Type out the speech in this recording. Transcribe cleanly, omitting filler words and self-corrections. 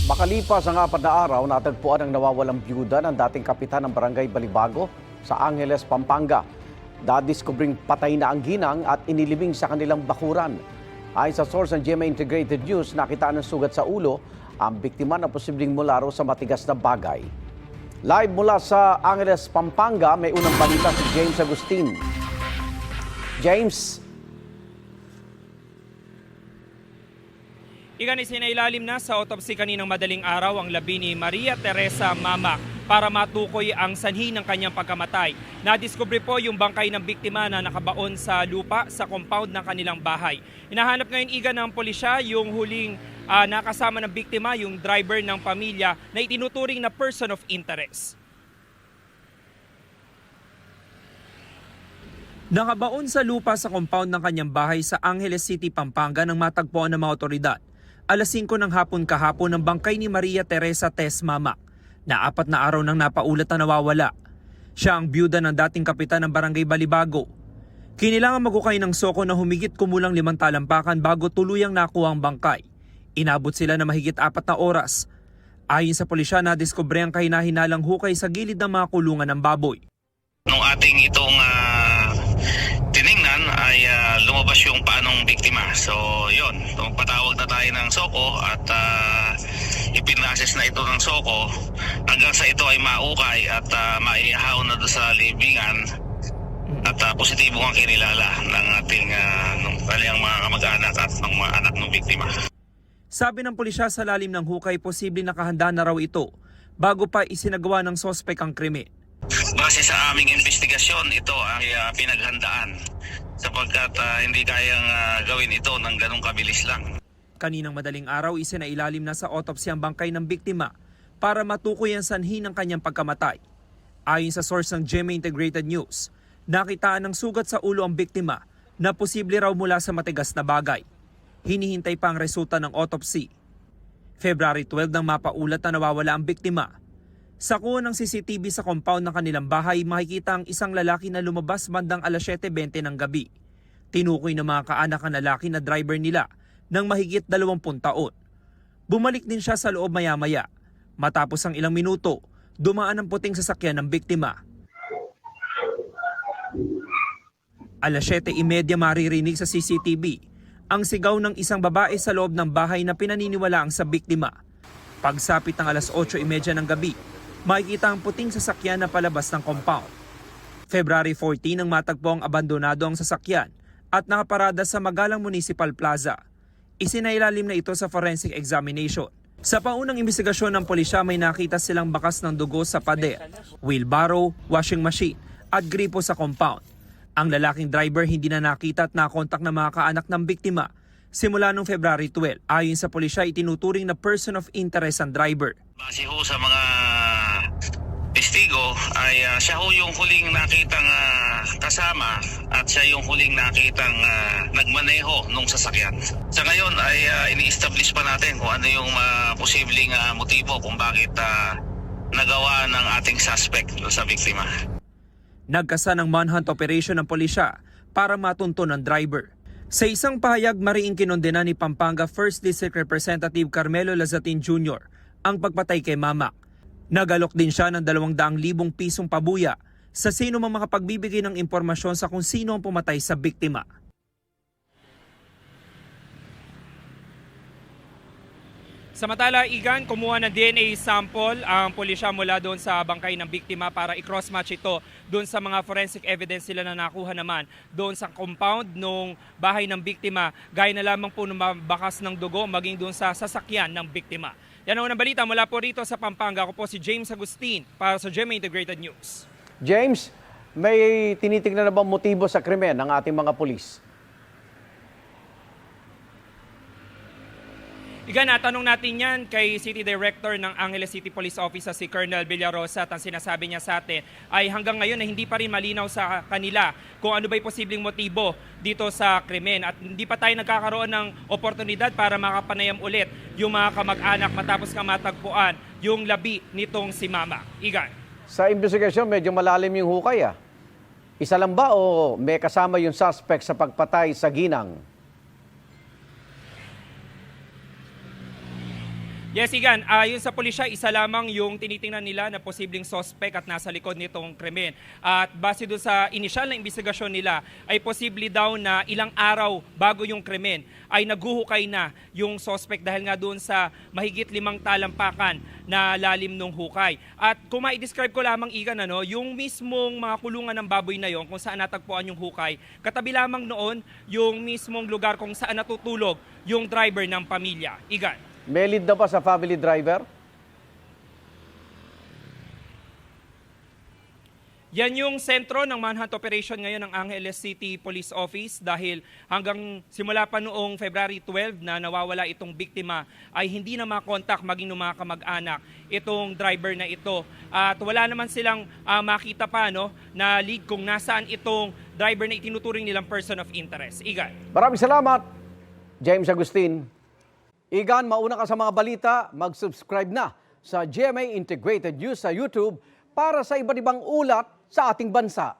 Makalipas ang 4 na araw, natagpuan ang nawawalang byuda ng dating kapitan ng Barangay Balibago sa Angeles, Pampanga. Dadiskubring patay na ang ginang at inilibing sa kanilang bakuran. Ayon sa source ng GMA Integrated News, nakitaan ng sugat sa ulo ang biktima na posibleng mula raw sa matigas na bagay. Live mula sa Angeles, Pampanga, may unang balita si James Agustin. James. Isinailalim na sa autopsy kaninang madaling araw ang labi ni Maria Teresa Mamak para matukoy ang sanhi ng kanyang pagkamatay. Nadiskubre po yung bangkay ng biktima na nakabaon sa lupa sa compound ng kanilang bahay. Hinahanap ngayon ng pulisya yung huling nakasama ng biktima, yung driver ng pamilya na itinuturing na person of interest. Nakabaon sa lupa sa compound ng kanyang bahay sa Angeles City, Pampanga nang matagpuan ng mga otoridad. Alas 5 ng hapon kahapon ng bangkay ni Maria Teresa Tess Mamak na 4 na araw nang napaulat na nawawala. Siya ang byuda ng dating kapitan ng Barangay Balibago. Kinilangan magukay ng soko na humigit kumulang 5 talampakan bago tuluyang nakuha ang bangkay. Inabot sila na mahigit 4 na oras. Ayon sa pulisya, nadiskubre ang kahina-hinalang hukay sa gilid ng mga kulungan ng baboy. Nung ating itong tiningnan ay lumabas yung paanong biktima. So yun, patawag na tayo ng soko at ipinases na ito ng soko hanggang sa ito ay maukay at maihaon na doon sa libingan at positibo ang kinilala ng ating kanyang mga kamag-anak at ng mga anak ng biktima. Sabi ng pulisya, sa lalim ng hukay, posibleng nakahanda na raw ito bago pa isinagawa ng sospek ang krimen. Base sa aming investigasyon, ito ay pinaghandaan sapagkat hindi kayang gawin ito ng ganong kabilis lang. Kaninang madaling araw, isinailalim na sa autopsy ang bangkay ng biktima para matukoy ang sanhi ng kanyang pagkamatay. Ayon sa source ng GMA Integrated News, nakitaan ng sugat sa ulo ang biktima na posible raw mula sa matigas na bagay. Hinihintay pa ang resulta ng autopsy. February 12 nang mapaulat na nawawala ang biktima. Sa kuha ng CCTV sa compound ng kanilang bahay, makikita ang isang lalaki na lumabas bandang alas 7:20 ng gabi. Tinukoy ng mga kaanak ang lalaki na driver nila ng mahigit 20 taon. Bumalik din siya sa loob maya-maya. Matapos ang ilang minuto, dumaan ang puting sasakyan ng biktima. Alas 7:30 maririnig sa CCTV ang sigaw ng isang babae sa loob ng bahay na pinaniniwalaang sa biktima. Pagsapit ng alas 8:30 ng gabi, makikita ang puting sasakyan na palabas ng compound. February 14 nang matagpo ang abandonado ang sasakyan at nakaparada sa Magalang Municipal Plaza. Isinailalim na ito sa forensic examination. Sa paunang investigasyon ng pulisya, may nakita silang bakas ng dugo sa pader, wheelbarrow, washing machine at gripo sa compound. Ang lalaking driver hindi na nakita at nakontak ng mga kaanak ng biktima simula noong February 12. Ayon sa pulisya, itinuturing na person of interest ang driver. Base ho sa mga testigo ay siya ho yung huling nakitang kasama at siya yung huling nakitang nagmaneho nung sasakyan. Sa ngayon ay ini-establish pa natin kung ano yung posibleng motibo kung bakit nagawa ng ating suspect sa biktima. Nagkasa ng manhunt operation ng pulisya para matunton ang driver. Sa isang pahayag, mariing kinondena ni Pampanga 1st District Representative Carmelo Lazatin Jr. ang pagpatay kay Mamak. Nagalok din siya ng 200,000 pisong pabuya sa sino mang makapagbibigay ng impormasyon sa kung sino ang pumatay sa biktima. Samantala, Igan, kumuha ng DNA sample ang pulisya mula doon sa bangkay ng biktima para i-cross-match ito doon sa mga forensic evidence sila na nakuha naman doon sa compound ng bahay ng biktima, gaya na lamang po ng bakas ng dugo maging doon sa sasakyan ng biktima. Yan ang unang balita mula po rito sa Pampanga. Ako po si James Agustin para sa GMA Integrated News. James, may tinitingnan na bang motibo sa krimen ng ating mga pulis? Igan, natanong natin yan kay City Director ng Angeles City Police Office si Colonel Villarosa at ang sinasabi niya sa atin ay hanggang ngayon ay hindi pa rin malinaw sa kanila kung ano ba'y posibleng motibo dito sa krimen at hindi pa tayo nagkakaroon ng oportunidad para makapanayam ulit yung mga kamag-anak matapos nga matagpuan yung labi nitong si Mama. Igan. Sa investigasyon, medyo malalim yung hukay ah. Isa lang ba o may kasama yung suspect sa pagpatay sa ginang? Yes, Igan. Ayon sa pulisya, isa lamang yung tinitingnan nila na posibleng suspect at nasa likod nitong krimen. At base doon sa inisyal na investigasyon nila, ay posible daw na ilang araw bago yung krimen ay naghuhukay na yung suspect dahil nga doon sa mahigit 5 talampakan na lalim ng hukay. At kung ma-describe ko lamang, Igan, yung mismong mga kulungan ng baboy na yon kung saan natagpuan yung hukay, katabi lamang noon yung mismong lugar kung saan natutulog yung driver ng pamilya. Igan. May lead na ba sa family driver? Yan yung sentro ng manhunt operation ngayon ng Angeles City Police Office dahil hanggang simula pa noong February 12 na nawawala itong biktima ay hindi na makontak maging ng mga kamag-anak itong driver na ito. At wala naman silang makita pa na lead kung nasaan itong driver na itinuturing nilang person of interest. Igan. Maraming salamat, James Agustin. Igan, mauna ka sa mga balita, mag-subscribe na sa GMA Integrated News sa YouTube para sa iba't ibang ulat sa ating bansa.